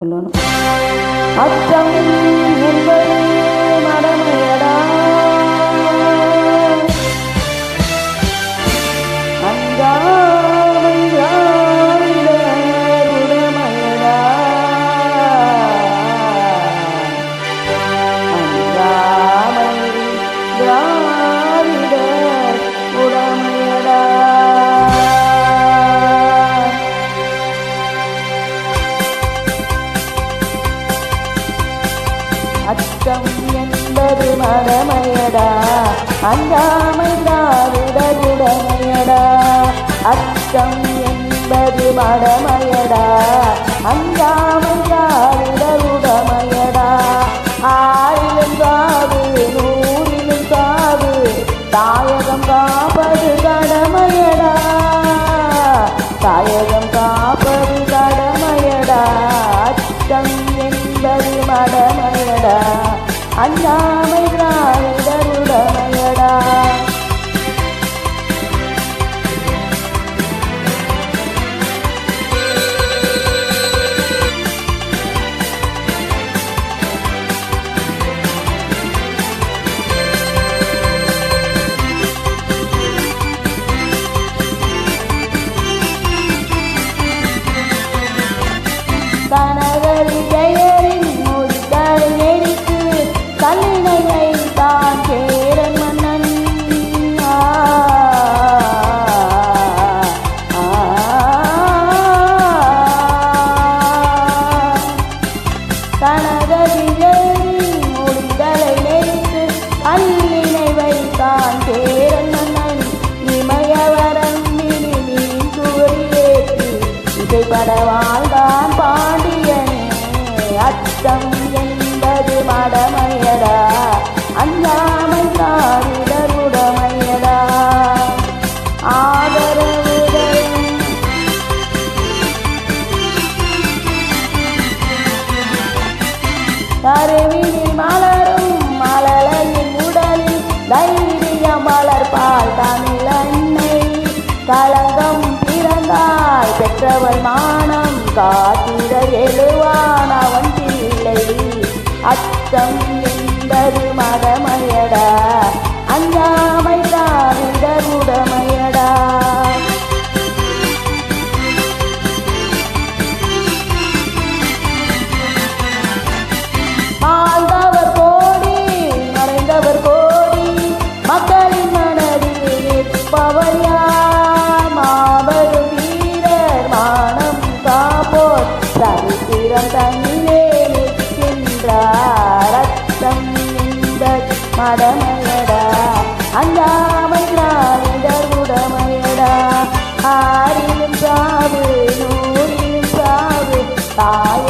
சொல்லணும். அச்சம் என்பது மடமையடா, அஞ்சாமை திராவிட உடமையடா, அஞ்சாமை திராவிட உடமையடா. அச்சம் என்பது மடமையடா, அஞ்சாமை திராவிட உடமையடா. அச்சம் என்பது மடமையடா, அஞ்சாமை திராவிட உடமையடா. ஆயிலும் சாவு நூறிலும் சாவு, தாயகம் காப்பது கடமையடா, தாயகம் காப்பது கடமையடா. அச்சம் என்பது மடமையடா, அஞ்சாமை திராவிட உடமையடா. கனகரி பெயரின் முடித்தலை எரித்து கல்லினை வைத்தான் சேரன் மன்னன். கனகரி பெயரின் முடித்தலை எரித்து கல்லினை வைத்தான் சேரன் மன்னன். இமயவரன் மீன் சுவரிலேற்றி இசைப்பட வாழ்ந்தான் பாண்டியனே. அச்சம் என்பது மடமையடா, அஞ்சாமை திராவிட உடமையடா. ஆதரவுடன் கருவினில் மலரும் மலலையின் உடலில் தைரியம் வளர்ப்பாள் தமிழ் அன்னை. களங்கம் பிறந்தாய் பெற்றவள் மானம் காத்திட எழுவான் அவன் பிள்ளை. அச்சம் என்பது மடமையடா, அஞ்சாமை திராவிட உடமையடா. வாழ்ந்தவர் கோடி மறைந்தவர் கோடி, மக்களின் மனதில் நிற்பவர் யார்? மாபெரும் வீரர் மானம் காப்போர் சரித்திரம் தன்னிலே நிற்கின்றார். அச்சம் என்பது மடமையடா, அஞ்சாமை திராவிட உடமையடா. ஆறிலும் சாவு நூறிலும் சாவு, தாய